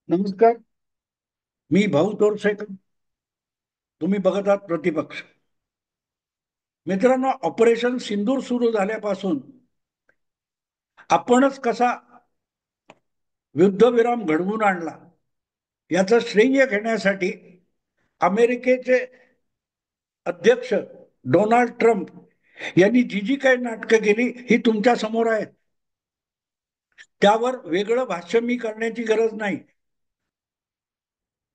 नमस्कार. मी भाऊ तोरसेकर. तुम्ही बघत आहात प्रतिपक्ष. मित्रांनो, ऑपरेशन सिंदूर सुरू झाल्यापासून आपणच कसा युद्धविराम घडवून आणला याचं श्रेय घेण्यासाठी अमेरिकेचे अध्यक्ष डोनाल्ड ट्रम्प यांनी जी जी काही नाटकं केली ही तुमच्या समोर आहेत. त्यावर वेगळं भाष्य मी करण्याची गरज नाही.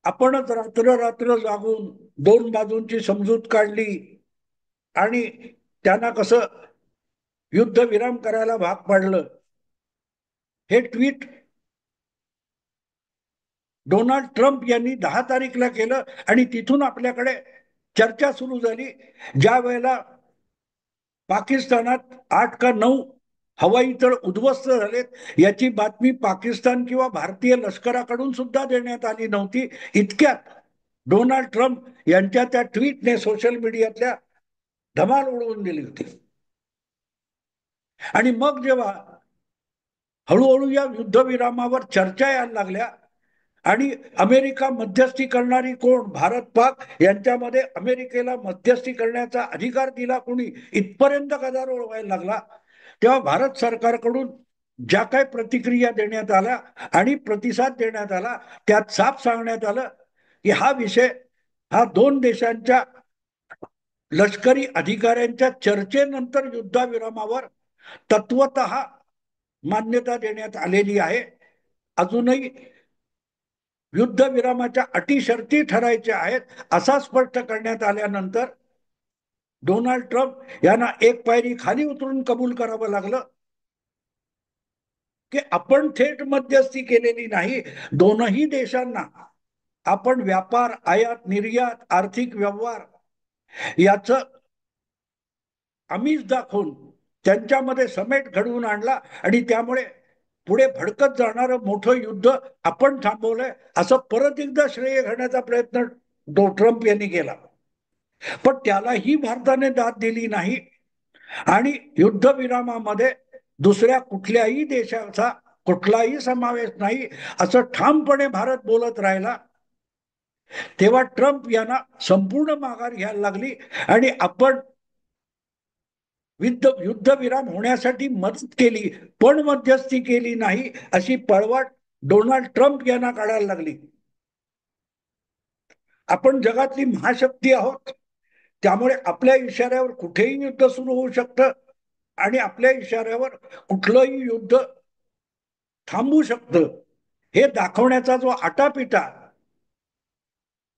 आपणच रात्र रात्र जागून दोन बाजूंची समजूत काढली आणि त्यांना कसं युद्धविराम करायला भाग पाडलं. हे ट्विट डोनाल्ड ट्रम्प यांनी 10 तारीखला केलं आणि तिथून आपल्याकडे चर्चा सुरू झाली. ज्या वेळेला पाकिस्तानात 8 का 9 हवाई तळ उद्ध्वस्त झालेत याची बातमी पाकिस्तान किंवा भारतीय लष्कराकडून सुद्धा देण्यात आली नव्हती. इतक्यात डोनाल्ड ट्रम्प यांच्या त्या ट्विटने सोशल मीडियातल्या धमाल उडवून दिली होती. आणि मग जेव्हा हळूहळू या युद्धविरामावर चर्चा यायला लागल्या आणि अमेरिका मध्यस्थी करणारी कोण, भारत पाक यांच्यामध्ये अमेरिकेला मध्यस्थी करण्याचा अधिकार दिला कोणी, इथपर्यंत गदारोळ व्हायला लागला. तेव्हा भारत सरकारकडून ज्या काही प्रतिक्रिया देण्यात आल्या आणि प्रतिसाद देण्यात आला त्यात साफ सांगण्यात आलं की हा विषय हा दोन देशांच्या लष्करी अधिकाऱ्यांच्या चर्चेनंतर युद्धविरामावर तत्वतः मान्यता देण्यात आलेली आहे. अजूनही युद्धविरामाच्या अटी शर्ती ठरायच्या आहेत असा स्पष्ट करण्यात आल्यानंतर डोनाल्ड ट्रम्प यांना एक पायरी खाली उतरून कबूल करावं लागलं की आपण थेट मध्यस्थी केलेली नाही. दोनही देशांना आपण व्यापार, आयात निर्यात, आर्थिक व्यवहार याचं आमिष दाखवून त्यांच्यामध्ये समेट घडवून आणला आणि त्यामुळे पुढे भडकत जाणारं मोठं युद्ध आपण थांबवलंय असं परत एकदा श्रेय घेण्याचा प्रयत्न ट्रम्प यांनी केला. पण त्यालाही भारताने दाद दिली नाही आणि युद्धविरामामध्ये दुसऱ्या कुठल्याही देशाचा कुठलाही समावेश नाही असं ठामपणे भारत बोलत राहिला. तेव्हा ट्रम्प यांना संपूर्ण माघार घ्यायला लागली आणि आपण युद्धविराम होण्यासाठी मदत केली पण मध्यस्थी केली नाही अशी पळवाट डोनाल्ड ट्रम्प यांना काढायला लागली. आपण जगातली महाशक्ती आहोत, त्यामुळे आपल्या इशाऱ्यावर कुठेही युद्ध सुरू होऊ शकतं आणि आपल्या इशाऱ्यावर कुठलंही युद्ध थांबू शकतं हे दाखवण्याचा जो आटापिटा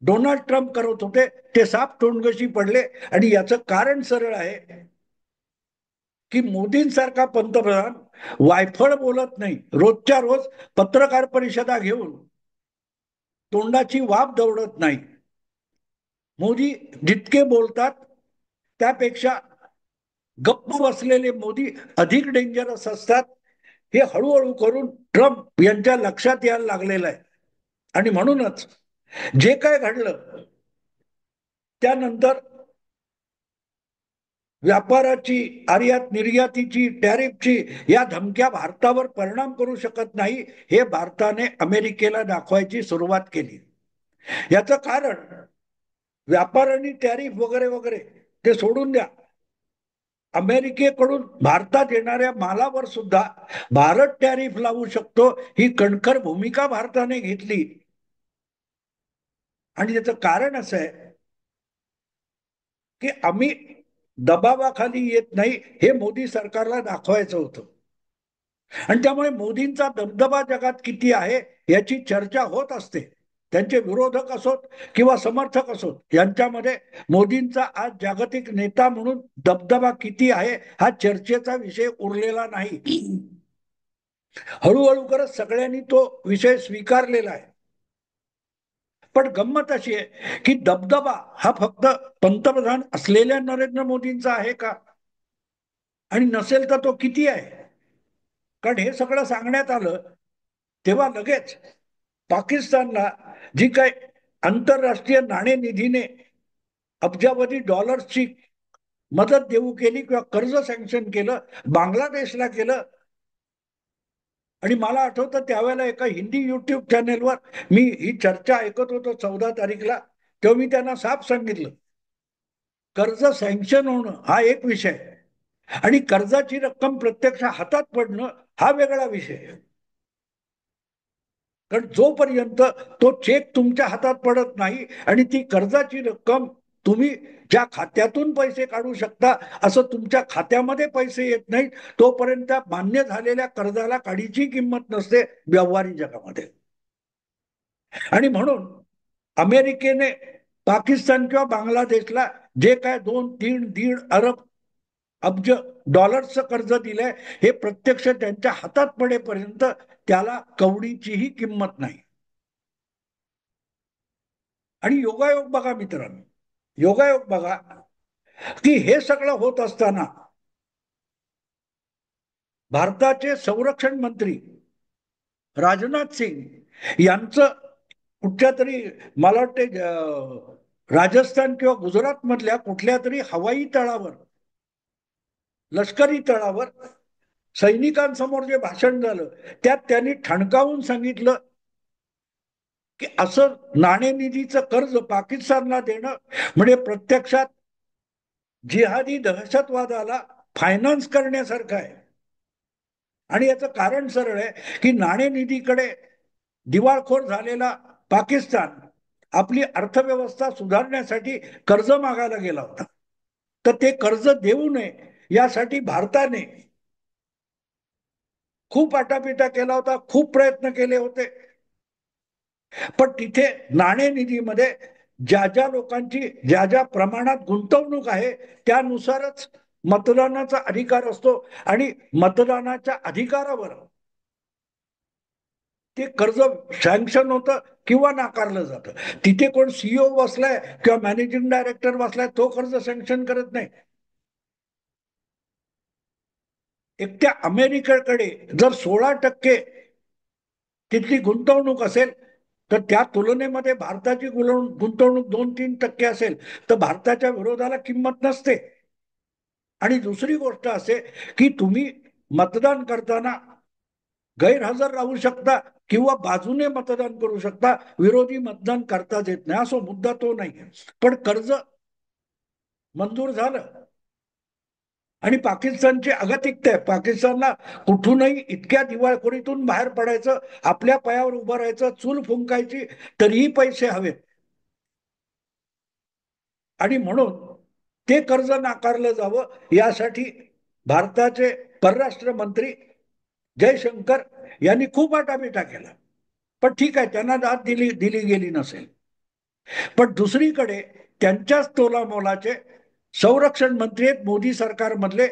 डोनाल्ड ट्रम्प करत होते ते साफ तोंडगशी पडले. आणि याचं कारण सरळ आहे की मोदींसारखा पंतप्रधान वायफळ बोलत नाही, रोजच्या रोज पत्रकार परिषदा घेऊन तोंडाची वाफ दवडत नाही. मोदी जितके बोलतात त्यापेक्षा गप्प बसलेले मोदी अधिक डेंजरस असतात हे हळूहळू करून ट्रम्प यांच्या लक्षात यायला लागलेलं आहे. आणि म्हणूनच जे काय घडलं त्यानंतर व्यापाराची, आयात निर्यातीची, टॅरिफची या धमक्या भारतावर परिणाम करू शकत नाही हे भारताने अमेरिकेला दाखवायची सुरुवात केली. याचं कारण व्यापार आणि टॅरिफ वगैरे वगैरे ते सोडून द्या. अमेरिकेकडून भारतात येणाऱ्या मालावर सुद्धा भारत टॅरिफ लावू शकतो ही कणखर भूमिका भारताने घेतली. आणि त्याचं कारण असं आहे की आम्ही दबावाखाली येत नाही हे मोदी सरकारला दाखवायचं होतं. आणि त्यामुळे मोदींचा दबदबा जगात किती आहे याची चर्चा होत असते. त्यांचे विरोधक असोत किंवा समर्थक असोत यांच्यामध्ये मोदींचा आज जागतिक नेता म्हणून दबदबा किती आहे हा चर्चेचा विषय उरलेला नाही. हळूहळू करत सगळ्यांनी तो विषय स्वीकारलेला आहे. पण गंमत अशी आहे की दबदबा हा फक्त पंतप्रधान असलेल्या नरेंद्र मोदींचा आहे का, आणि नसेल तर तो किती आहे. कारण हे सगळं सांगण्यात आलं तेव्हा लगेच पाकिस्तानला जी काय आंतरराष्ट्रीय नाणेनिधीने अब्जावधी डॉलर्सची मदत देऊ केली किंवा कर्ज सँक्शन केलं, बांगलादेशला केलं, आणि मला आठवतं त्यावेळेला एका हिंदी युट्यूब चॅनेलवर मी ही चर्चा ऐकत होतो 14 तारीखला, तेव्हा मी त्यांना साफ सांगितलं, कर्ज सँक्शन होणं हा एक विषय आणि कर्जाची रक्कम प्रत्यक्ष हातात पडणं हा वेगळा विषय. कारण जोपर्यंत तो चेक तुमच्या हातात पडत नाही आणि ती कर्जाची रक्कम तुम्ही ज्या खात्यातून पैसे काढू शकता असं तुमच्या खात्यामध्ये पैसे येत नाहीत, तोपर्यंत मान्य झालेल्या कर्जाला काडीची किंमत नसते व्यवहारिक जगामध्ये. आणि म्हणून अमेरिकेने पाकिस्तान किंवा बांगलादेशला जे काय 2-3-1.5 अरब अब्ज डॉलर्सचं कर्ज दिलंय, हे प्रत्यक्ष त्यांच्या हातात पडेपर्यंत त्याला कवडीचीही किंमत नाही. आणि योगायोग बघा मित्रांनो, योगायोग बघा की हे सगळं होत असताना भारताचे संरक्षण मंत्री राजनाथ सिंग यांचं कुठच्या तरी, मला वाटते राजस्थान किंवा गुजरात मधल्या कुठल्या तरी हवाई तळावर, लष्करी तळावर सैनिकांसमोर जे भाषण झालं त्यात त्यांनी ठणकावून सांगितलं की असं नाणेनिधीचं कर्ज पाकिस्तानला देणं म्हणजे प्रत्यक्षात जिहादी दहशतवादाला फायनान्स करण्यासारखं आहे. आणि याचं कारण सरळ आहे की नाणेनिधीकडे दिवाळखोर झालेला पाकिस्तान आपली अर्थव्यवस्था सुधारण्यासाठी कर्ज मागायला गेला होता. तर ते कर्ज देऊ नये यासाठी भारताने खूप आटापिटा केला होता, खूप प्रयत्न केले होते. पण तिथे नाणेनिधीमध्ये ज्या ज्या लोकांची ज्या ज्या प्रमाणात गुंतवणूक आहे त्यानुसारच मतदानाचा अधिकार असतो आणि मतदानाच्या अधिकारावर ते कर्ज सँक्शन होतं किंवा नाकारलं जातं. तिथे कोण सीईओ बसलाय किंवा मॅनेजिंग डायरेक्टर बसलाय तो कर्ज सँक्शन करत नाही. एकट्या अमेरिकेकडे जर 16% तिथली गुंतवणूक असेल तर त्या तुलनेमध्ये भारताची गुंतवणूक 2-3% असेल तर भारताच्या विरोधाला किंमत नसते. आणि दुसरी गोष्ट असे की तुम्ही मतदान करताना गैरहजर राहू शकता किंवा बाजूने मतदान करू शकता, विरोधी मतदान करताच येत नाही, असो मुद्दा तो नाही. पण कर्ज मंजूर झालं आणि पाकिस्तानची अगतिकता आहे. पाकिस्तानला कुठूनही इतक्या दिवाळखोरीतून बाहेर पडायचं, आपल्या पायावर उभं राहायचं, चूल फुंकायची, तरीही पैसे हवेत. आणि म्हणून ते कर्ज नाकारलं जावं यासाठी भारताचे परराष्ट्र मंत्री जयशंकर यांनी खूप आटापिटा केला. पण ठीक आहे, त्यांना दाद दिली दिली गेली नसेल. पण दुसरीकडे त्यांच्याच तोलामोलाचे संरक्षण मंत्री आहेत मोदी सरकारमधले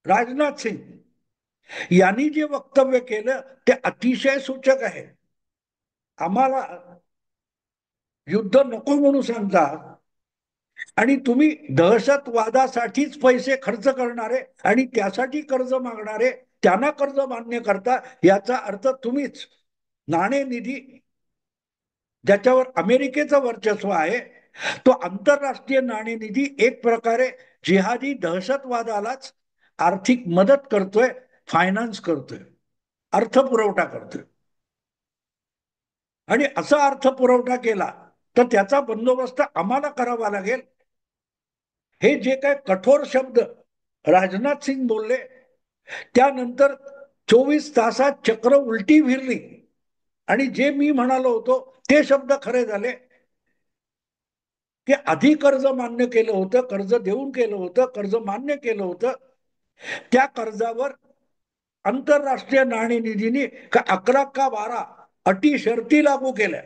राजनाथ सिंग यांनी जे वक्तव्य केलं ते अतिशय सूचक आहे. आम्हाला युद्ध नको म्हणून सांगता आणि तुम्ही दहशतवादासाठीच पैसे खर्च करणारे आणि त्यासाठी कर्ज मागणारे त्यांना कर्ज मान्य करता, याचा अर्थ तुम्हीच नाणेनिधी ज्याच्यावर अमेरिकेचं वर्चस्व आहे तो आंतरराष्ट्रीय नाणेनिधी एक प्रकारे जिहादी दहशतवादालाच आर्थिक मदत करतोय, फायनान्स करतोय, अर्थपुरवठा करतोय. आणि असा अर्थपुरवठा केला तर त्याचा बंदोबस्त आम्हाला करावा लागेल. हे जे काय कठोर शब्द राजनाथ सिंग बोलले त्यानंतर 24 तासात चक्र उलटी फिरली आणि जे मी म्हणालो होतो ते शब्द खरे झाले की आधी कर्ज मान्य केलं होतं, कर्ज देऊन केलं होतं, कर्ज मान्य केलं होतं, त्या कर्जावर आंतरराष्ट्रीय नाणेनिधीने 11 का 12 अटी शर्ती लागू केल्या.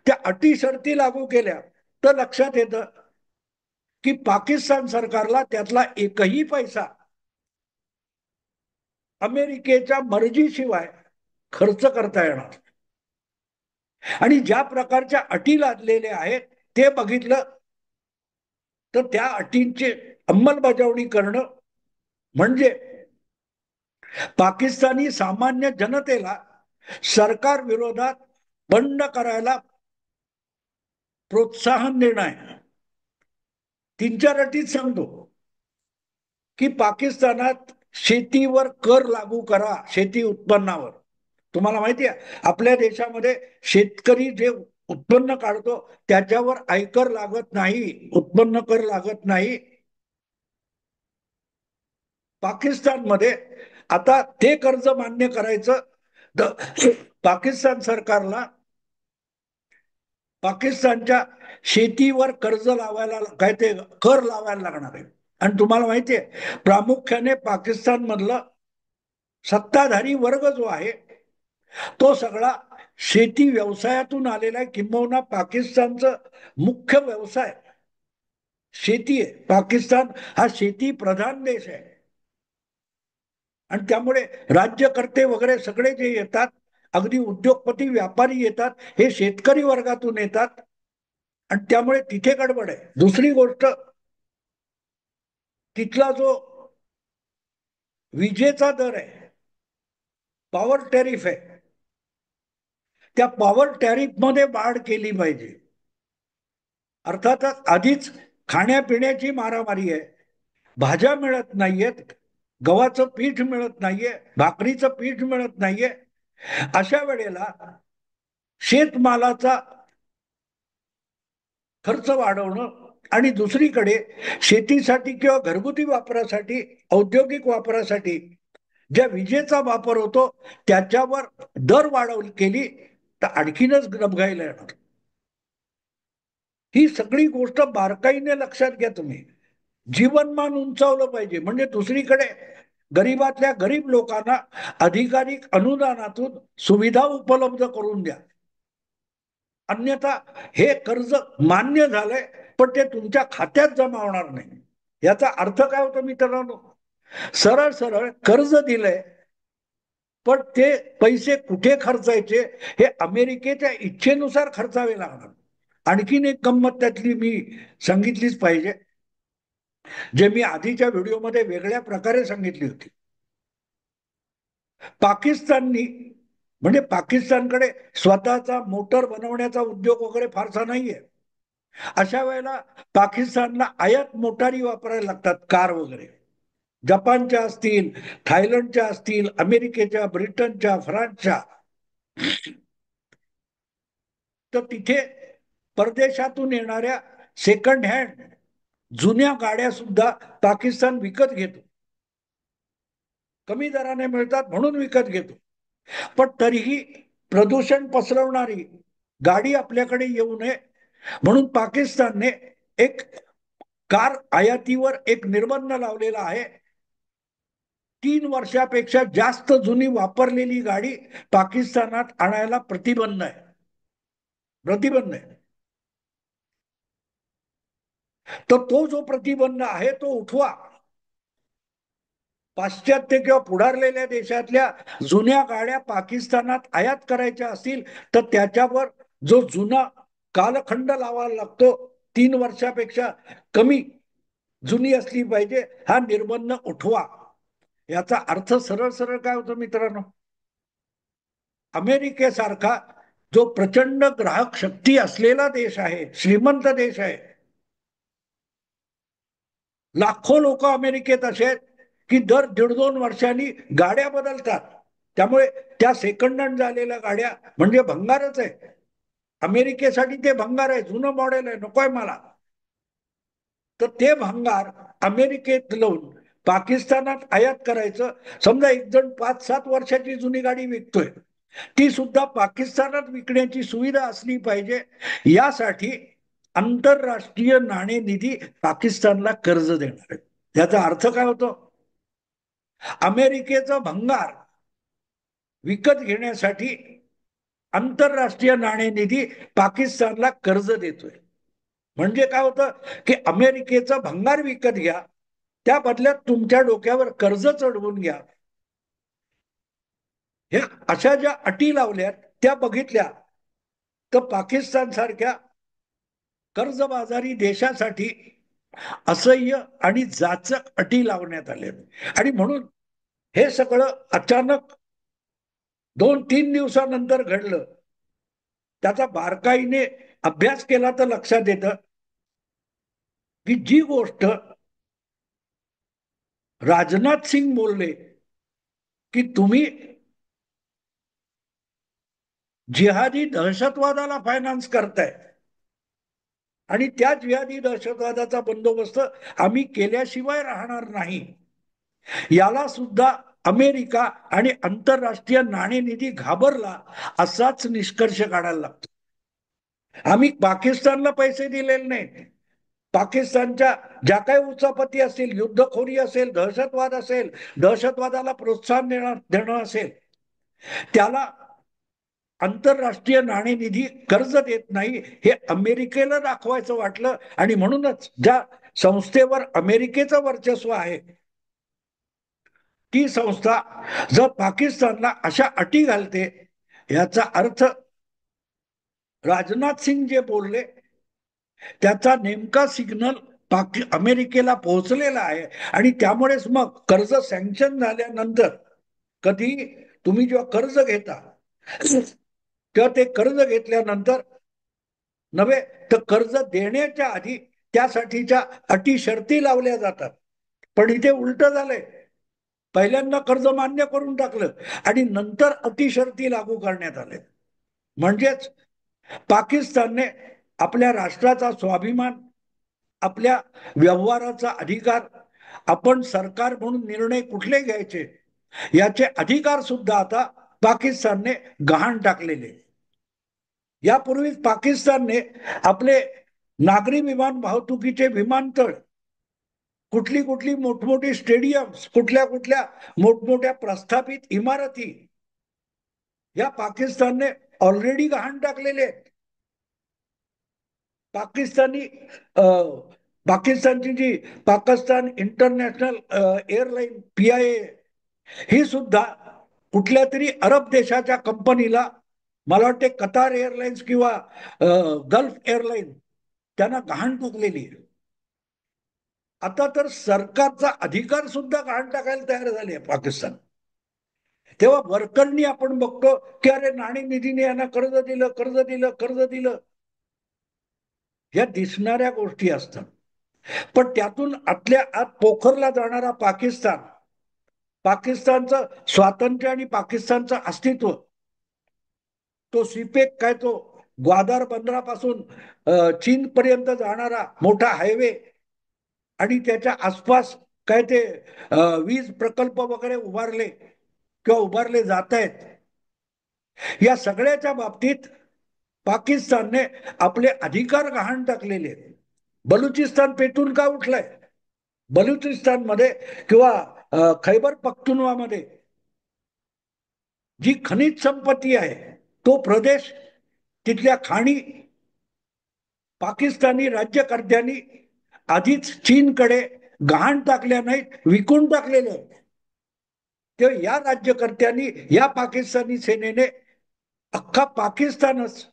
त्या अटी शर्ती लागू केल्या तर लक्षात येतं की पाकिस्तान सरकारला त्यातला एकही पैसा अमेरिकेच्या मर्जीशिवाय खर्च करता येणार. आणि ज्या प्रकारच्या अटी लादलेल्या आहेत ते बघितलं तर त्या अटींची अंमलबजावणी करणं म्हणजे पाकिस्तानी सामान्य जनतेला सरकार विरोधात बंड करायला प्रोत्साहन देणं आहे. 3-4 अटीत सांगतो की पाकिस्तानात शेतीवर कर लागू करा, शेती उत्पन्नावर. तुम्हाला माहिती आहे आपल्या देशामध्ये शेतकरी जे उत्पन्न काढतो त्याच्यावर आयकर लागत नाही, उत्पन्न कर लागत नाही. पाकिस्तानमध्ये आता ते कर्ज मान्य करायचं, पाकिस्तान सरकारला पाकिस्तानच्या शेतीवर कर्ज लावायला काय ते कर लावायला लागणार आहे. आणि तुम्हाला माहितीये प्रामुख्याने पाकिस्तान मधलं सत्ताधारी वर्ग जो आहे तो सगळा शेती व्यवसायातून आलेला आहे. किंबहुना पाकिस्तानचं मुख्य व्यवसाय शेती आहे. पाकिस्तान हा शेती प्रधान देश आहे आणि त्यामुळे राज्यकर्ते वगैरे सगळे जे येतात, अगदी उद्योगपती व्यापारी येतात, हे शेतकरी वर्गातून येतात आणि त्यामुळे तिथे गडबड आहे. दुसरी गोष्ट, तिथला जो विजेचा दर आहे, पॉवर टॅरिफ आहे, त्या पॉवर टॅरिफ मध्ये वाढ केली पाहिजे. अर्थातच आधीच खाण्यापिण्याची मारामारी आहे, भाज्या मिळत नाहीयेत, गव्हाचं पीठ मिळत नाहीये, भाकरीचं पीठ मिळत नाहीये. अशा वेळेला शेतमालाचा खर्च वाढवणं आणि दुसरीकडे शेतीसाठी किंवा घरगुती वापरासाठी, औद्योगिक वापरासाठी ज्या विजेचा वापर होतो त्याच्यावर दर वाढव केली तर आणखीनच डबघाईला येणार. ही सगळी गोष्ट बारकाईने लक्षात घ्या तुम्ही. जीवनमान उंचावलं पाहिजे म्हणजे दुसरीकडे गरीबातल्या गरीब लोकांना अधिकाधिक अनुदानातून सुविधा उपलब्ध करून द्या. अन्यथा हे कर्ज मान्य झालंय पण ते तुमच्या खात्यात जमा होणार नाही. याचा अर्थ काय होतो मित्रांनो? सरळ सरळ कर्ज दिलंय पण ते पैसे कुठे खर्चायचे हे अमेरिकेच्या इच्छेनुसार खर्चावे लागणार. आणखीन एक गंमत त्यातली मी सांगितलीच पाहिजे, जे मी आधीच्या व्हिडिओमध्ये वेगळ्या प्रकारे सांगितली होती. पाकिस्ताननी म्हणजे पाकिस्तानकडे स्वतःचा मोटर बनवण्याचा उद्योग वगैरे फारसा नाहीये. अशा वेळेला पाकिस्तानला आयात मोटारी वापरायला लागतात, कार वगैरे. जपानच्या असतील, थायलंडच्या असतील, अमेरिकेच्या, ब्रिटनच्या, फ्रान्सच्या. तर तिथे परदेशातून येणाऱ्या सेकंड हँड जुन्या गाड्या सुद्धा पाकिस्तान विकत घेतो. कमी दराने मिळतात म्हणून विकत घेतो. पण तरीही प्रदूषण पसरवणारी गाडी आपल्याकडे येऊ नये म्हणून पाकिस्तानने एक कार आयातीवर एक निर्बंध लावलेला आहे. 3 वर्षापेक्षा जास्त जुनी वापरलेली गाडी पाकिस्तानात आणायला प्रतिबंध आहे. प्रतिबंध आहे. तर तो जो प्रतिबंध आहे तो उठवा. पाश्चात्य किंवा पुढारलेल्या देशातल्या जुन्या गाड्या पाकिस्तानात आयात करायच्या असतील तर त्याच्यावर जो जुना कालखंड लावायला लागतो, 3 वर्षापेक्षा कमी जुनी असली पाहिजे, हा निर्बंध उठवा. याचा अर्थ सरळ सरळ काय होतो मित्रांनो? अमेरिकेसारखा जो प्रचंड ग्राहक शक्ती असलेला देश आहे, श्रीमंत देश आहे, लाखो लोक अमेरिकेत असे आहेत की दर 1.5-2 वर्षांनी गाड्या बदलतात. त्यामुळे त्या सेकंड हँड झालेल्या गाड्या म्हणजे भंगारच आहे. अमेरिकेसाठी ते भंगार आहे, जुनं मॉडेल आहे, नकोय मला. तर ते भंगार अमेरिकेत लावून पाकिस्तानात आयात करायचं. समजा एक जण 5-7 वर्षाची जुनी गाडी विकतोय, ती सुद्धा पाकिस्तानात विकण्याची सुविधा असली पाहिजे. यासाठी आंतरराष्ट्रीय नाणेनिधी पाकिस्तानला कर्ज देणार आहे. याचा अर्थ काय होतो? अमेरिकेचं भंगार विकत घेण्यासाठी आंतरराष्ट्रीय नाणेनिधी पाकिस्तानला कर्ज देतोय. म्हणजे काय होतं की अमेरिकेचं भंगार विकत घ्या, त्या बदल्यात तुमच्या डोक्यावर कर्ज चढवून घ्या. ह्या अशा ज्या अटी लावल्यात त्या बघितल्या तर पाकिस्तान सारख्या कर्जबाजारी देशासाठी असह्य आणि जाचक अटी लावण्यात आल्या. आणि म्हणून हे सगळं अचानक 2-3 दिवसानंतर घडलं. त्याचा बारकाईने अभ्यास केला तर लक्षात येतं की जी गोष्ट राजनाथ सिंग बोलले की तुम्ही जिहादी दहशतवादाला फायनान्स करताय आणि त्या जिहादी दहशतवादाचा बंदोबस्त आम्ही केल्याशिवाय राहणार नाही. याला सुद्धा अमेरिका आणि आंतरराष्ट्रीय नाणेनिधी घाबरला असाच निष्कर्ष काढायला लागतो. आम्ही पाकिस्तानला पैसे दिलेले नाही. पाकिस्तानच्या ज्या काही उचापती असतील, युद्धखोरी असेल, दहशतवाद असेल, दहशतवादाला प्रोत्साहन देणं असेल, त्याला आंतरराष्ट्रीय नाणेनिधी कर्ज देत नाही हे अमेरिकेला दाखवायचं वाटलं आणि म्हणूनच ज्या संस्थेवर अमेरिकेचं वर्चस्व आहे ती संस्था जर पाकिस्तानला अशा अटी घालते, याचा अर्थ राजनाथ सिंग जे बोलले त्याचा नेमका सिग्नल अमेरिकेला पोहोचलेला आहे आणि त्यामुळेच मग कर्ज सँक्शन झाल्यानंतर कधी तुम्ही जेव्हा कर्ज घेता तेव्हा ते कर्ज घेतल्यानंतर नव्हे तर कर्ज देण्याच्या आधी त्यासाठीच्या अटी शर्ती लावल्या जातात. पण इथे उलट झालंय. पहिल्यांदा कर्ज मान्य करून टाकलं आणि नंतर अटी शर्ती लागू करण्यात आले. म्हणजेच पाकिस्तानने आपल्या राष्ट्राचा स्वाभिमान, आपल्या व्यवहाराचा अधिकार, आपण सरकार म्हणून निर्णय कुठले घ्यायचे याचे अधिकार सुद्धा आता पाकिस्तानने गहाण टाकलेले. यापूर्वी पाकिस्तानने आपले नागरी विमान वाहतुकीचे विमानतळ, कुठली कुठली मोठमोठी स्टेडियम्स, कुठल्या कुठल्या मोठमोठ्या प्रस्थापित इमारती या पाकिस्तानने ऑलरेडी गहाण टाकलेले आहेत. पाकिस्तानची जी पाकिस्तान इंटरनॅशनल एअरलाईन PIA ही सुद्धा कुठल्या तरी अरब देशाच्या कंपनीला, मला वाटते कतार एअरलाइन्स किंवा गल्फ एअरलाईन, त्यांना गहाण टाकलेली आहे. आता तर सरकारचा अधिकार सुद्धा गहाण टाकायला तयार झाले पाकिस्तान. तेव्हा वरकरणी आपण बघतो की अरे नाणेनिधीने यांना कर्ज दिलं, कर्ज दिलं, कर्ज दिलं, या दिसणाऱ्या गोष्टी असतात. पण त्यातून आतल्या आत पोखरला जाणारा पाकिस्तानचं स्वातंत्र्य आणि पाकिस्तानचं अस्तित्व, तो सीपेक काय, तो ग्वादार बंदरापासून चीन पर्यंत जाणारा मोठा हायवे आणि त्याच्या आसपास काय ते वीज प्रकल्प वगैरे उभारले किंवा उभारले जात आहेत, या सगळ्याच्या बाबतीत पाकिस्तानने आपले अधिकार गहाण टाकलेले. बलुचिस्तान पेटून का उठलाय? बलुचिस्तानमध्ये किंवा खैबर पख्तुनवामध्ये जी खनिज संपत्ती आहे, तो प्रदेश, तिथल्या खाणी पाकिस्तानी राज्यकर्त्यांनी आधीच चीनकडे गहाण टाकल्या नाहीत, विकून टाकलेले आहेत. तेव्हा या राज्यकर्त्यांनी, या पाकिस्तानी सेनेने अख्खा पाकिस्तानच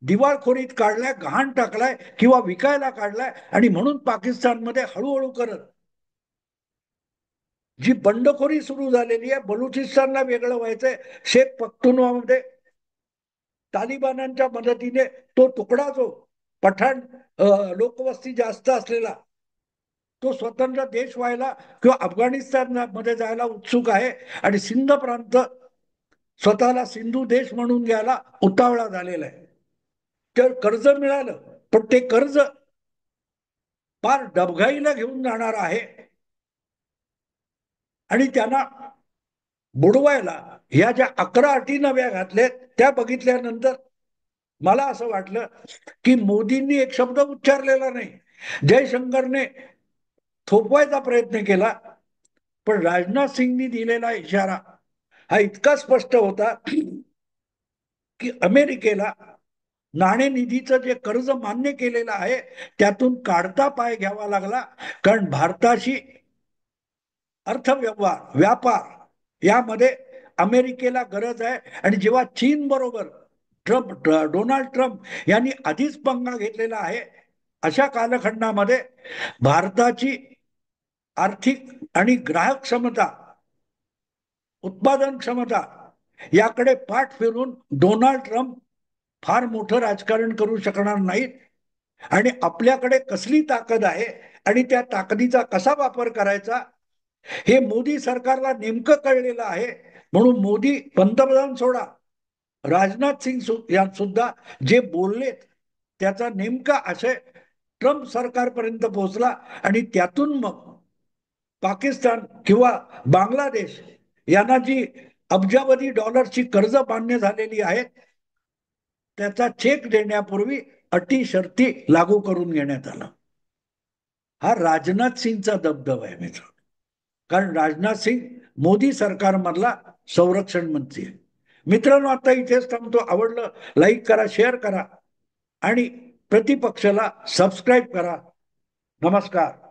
दिवाळखोरीत काढलाय, गहाण टाकलाय किंवा विकायला काढलाय. आणि म्हणून पाकिस्तानमध्ये हळूहळू करत जी बंडखोरी सुरू झालेली आहे, बलुचिस्तानला वेगळं व्हायचंय, शेख पख्तुनवामध्ये तालिबानांच्या मदतीने तो तुकडा, जो पठाण लोकवस्ती जास्त असलेला, तो स्वतंत्र देश व्हायला किंवा अफगाणिस्तान मध्ये जायला उत्सुक आहे आणि सिंध प्रांत स्वतःला सिंधू देश म्हणून घ्यायला उतावळा झालेला आहे. तर कर्ज मिळालं, पण ते कर्ज फार डबघाईला घेऊन जाणार आहे आणि त्यांना बुडवायला ह्या ज्या 11 अटी नव्या घातल्यात त्या बघितल्यानंतर मला असं वाटलं की मोदींनी एक शब्द उच्चारलेला नाही. जयशंकरने थोपवायचा प्रयत्न केला, पण राजनाथ सिंगनी दिलेला इशारा हा इतका स्पष्ट होता की अमेरिकेला नाणेनिधीचं जे कर्ज मान्य केलेलं आहे त्यातून काढता पाय घ्यावा लागला. कारण भारताशी अर्थव्यवहार, व्यापार यामध्ये अमेरिकेला गरज आहे. आणि जेव्हा चीन बरोबर डोनाल्ड ट्रम्प यांनी आधीच पंगा घेतलेला आहे, अशा कालखंडामध्ये भारताची आर्थिक आणि ग्राहक क्षमता, उत्पादन क्षमता याकडे पाठ फिरून डोनाल्ड ट्रम्प फार मोठं राजकारण करू शकणार नाहीत. आणि आपल्याकडे कसली ताकद आहे आणि त्या ताकदीचा कसा वापर करायचा हे मोदी सरकारला नेमकं कळलेलं आहे. म्हणून मोदी पंतप्रधान सोडा, राजनाथ सिंग सुद्धा जे बोललेत त्याचा नेमका आशय ट्रम्प सरकारपर्यंत पोहोचला आणि त्यातून मग पाकिस्तान किंवा बांगलादेश यांना जी अब्जावधी डॉलरची कर्ज मान्य झालेली आहेत त्याचा चेक देण्यापूर्वी अटी शर्ती लागू करून घेण्यात आला. हा राजनाथ सिंगचा दबदबा आहे मित्र. कारण राजनाथ सिंग मोदी सरकारमधला संरक्षण मंत्री आहे. मित्रांनो, आता इथेच थांबतो. आवडलं लाईक करा, शेअर करा आणि प्रतिपक्षाला सबस्क्राईब करा. नमस्कार.